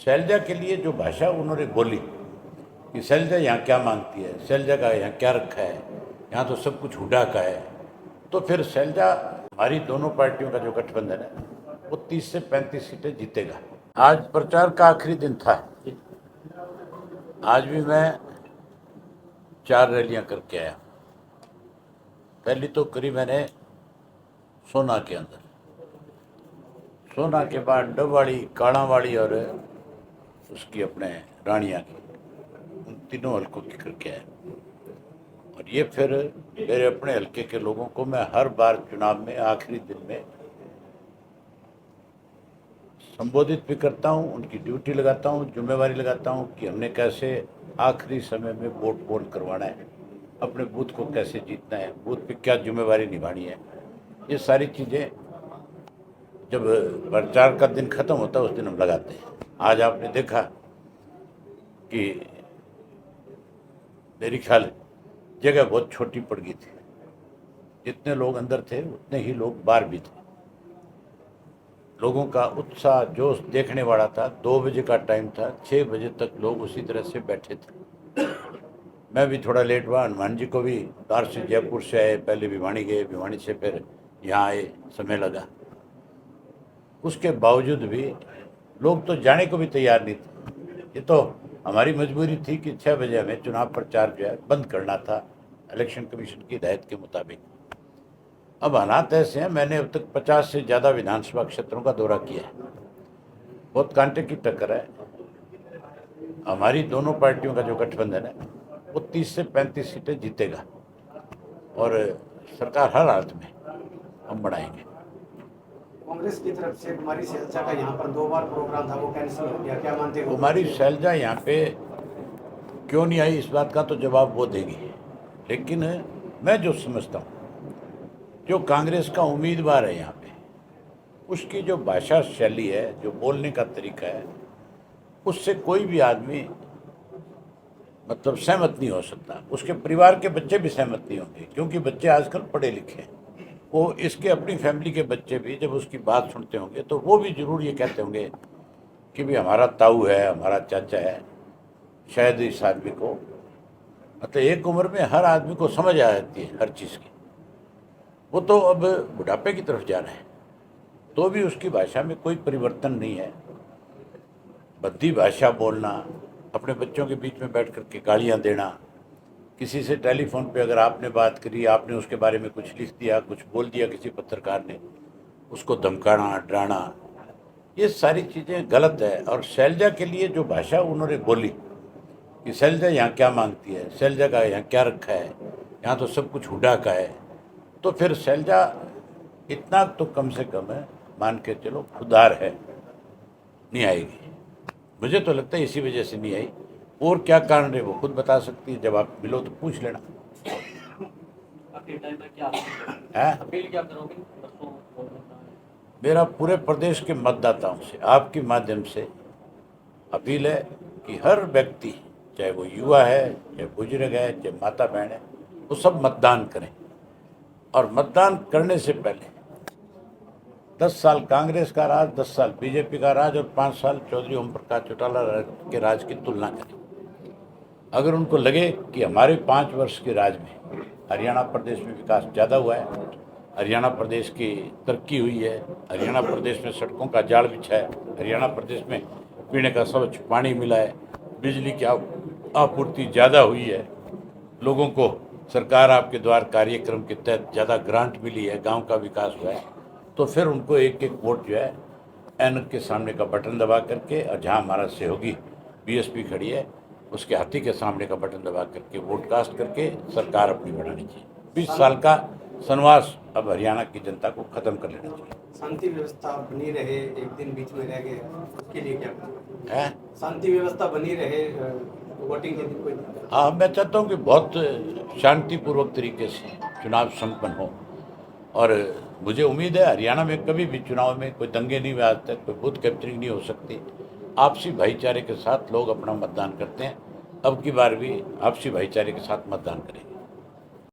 शैलजा के लिए जो भाषा उन्होंने बोली कि शैलजा यहाँ क्या मांगती है, शैलजा का यहाँ क्या रखा है, यहाँ तो सब कुछ हुड्डा का है, तो फिर शैलजा हमारी दोनों पार्टियों का जो गठबंधन है वो 30 से 35 सीटें जीतेगा। आज प्रचार का आखिरी दिन था। आज भी मैं 4 रैलियां करके आया। पहली तो करी मैंने सोना के अंदर, सोना के बाद डबवाड़ी, काणावाड़ी और उसकी अपने रानिया की, उन तीनों हल्कों की करके आया। और ये फिर मेरे अपने हल्के के लोगों को मैं हर बार चुनाव में आखिरी दिन में संबोधित भी करता हूँ, उनकी ड्यूटी लगाता हूँ, जिम्मेवारी लगाता हूँ कि हमने कैसे आखिरी समय में वोट पोल करवाना है, अपने बूथ को कैसे जीतना है, बूथ पे क्या जिम्मेवारी निभानी है। ये सारी चीज़ें जब प्रचार का दिन खत्म होता है उस दिन हम लगाते हैं। आज आपने देखा कि मेरी ख्याल जगह बहुत छोटी पड़ गई थी, जितने लोग अंदर थे उतने ही लोग बाहर भी थे। लोगों का उत्साह जोश देखने वाला था। 2 बजे का टाइम था, 6 बजे तक लोग उसी तरह से बैठे थे। मैं भी थोड़ा लेट हुआ, हनुमान जी को भी बाहर से जयपुर से आए, पहले भिवानी गए, भिवानी से फिर यहाँ आए, समय लगा। उसके बावजूद भी लोग तो जाने को भी तैयार नहीं थे। ये तो हमारी मजबूरी थी कि 6 बजे हमें चुनाव प्रचार जो है बंद करना था, इलेक्शन कमीशन की हिदायत के मुताबिक। अब हालात ऐसे हैं, मैंने अब तक 50 से ज़्यादा विधानसभा क्षेत्रों का दौरा किया है। बहुत कांटे की टक्कर है। हमारी दोनों पार्टियों का जो गठबंधन है वो 30 से 35 सीटें जीतेगा और सरकार हर हालत में हम बनाएंगे। कांग्रेस की तरफ से कुमारी शैलजा का यहाँ पर 2 बार प्रोग्राम था, वो कैंसिल हो गया, क्या मानते हो? कुमारी शैलजा यहाँ पे क्यों नहीं आई, इस बात का तो जवाब वो देगी। लेकिन मैं जो समझता हूँ, जो कांग्रेस का उम्मीदवार है यहाँ पे, उसकी जो भाषा शैली है, जो बोलने का तरीका है, उससे कोई भी आदमी मतलब सहमत नहीं हो सकता। उसके परिवार के बच्चे भी सहमत नहीं होंगे, क्योंकि बच्चे आजकल पढ़े लिखे हैं। वो इसके अपनी फैमिली के बच्चे भी जब उसकी बात सुनते होंगे तो वो भी जरूर ये कहते होंगे कि भी हमारा ताऊ है, हमारा चाचा है। शायद इस आदमी को मतलब एक उम्र में हर आदमी को समझ आ जाती है हर चीज़ की। वो तो अब बुढ़ापे की तरफ जा रहा है, तो भी उसकी भाषा में कोई परिवर्तन नहीं है। भद्दी भाषा बोलना, अपने बच्चों के बीच में बैठ कर के गालियाँ देना, किसी से टेलीफोन पे अगर आपने बात करी, आपने उसके बारे में कुछ लिख दिया, कुछ बोल दिया किसी पत्रकार ने, उसको धमकाना, डराना, ये सारी चीज़ें गलत है। और शैलजा के लिए जो भाषा उन्होंने बोली कि शैलजा यहाँ क्या मांगती है, शैलजा का यहाँ क्या रखा है, यहाँ तो सब कुछ हुड्डा का है, तो फिर शैलजा इतना तो कम से कम है, मान के चलो खुदार है, नहीं आएगी। मुझे तो लगता है इसी वजह से नहीं आई। और क्या कारण है वो खुद बता सकती है, जब आप मिलो तो पूछ लेना। अपील क्या करोगे? मेरा पूरे प्रदेश के मतदाताओं से आपके माध्यम से अपील है कि हर व्यक्ति, चाहे वो युवा है, चाहे बुजुर्ग है, चाहे माता बहन है, वो सब मतदान करें। और मतदान करने से पहले 10 साल कांग्रेस का राज, 10 साल बीजेपी का राज और 5 साल चौधरी ओम प्रकाश चौटाला के राज की तुलना करें। अगर उनको लगे कि हमारे 5 वर्ष के राज में हरियाणा प्रदेश में विकास ज़्यादा हुआ है, हरियाणा प्रदेश की तरक्की हुई है, हरियाणा प्रदेश में सड़कों का जाल बिछा है, हरियाणा प्रदेश में पीने का स्वच्छ पानी मिला है, बिजली की आपूर्ति ज़्यादा हुई है, लोगों को सरकार आपके द्वार कार्यक्रम के तहत ज़्यादा ग्रांट मिली है, गांव का विकास हुआ है, तो फिर उनको एक एक वोट जो है ऐनक के सामने का बटन दबा करके, और जहाँ हमारा सहयोगी बीएसपी खड़ी है उसके हाथी के सामने का बटन दबा करके वोट कास्ट करके सरकार अपनी बनानी चाहिए। 20 साल का सनवास अब हरियाणा की जनता को खत्म कर लेना चाहिए। शांति व्यवस्था बनी रहे, एक दिन बीच में रह गए, उसके लिए क्या करें? है शांति व्यवस्था बनी रहे, वोटिंग के दिन कोई दिक्कत? हाँ, मैं चाहता हूँ कि बहुत शांतिपूर्वक तरीके से चुनाव संपन्न हो। और मुझे उम्मीद है हरियाणा में कभी भी चुनाव में कोई दंगे नहीं हुए आज तक, कोई बूथ कैप्चरिंग नहीं हो सकती। आपसी भाईचारे के साथ लोग अपना मतदान करते हैं। अब की बार भी आपसी भाईचारे के साथ मतदान करेंगे।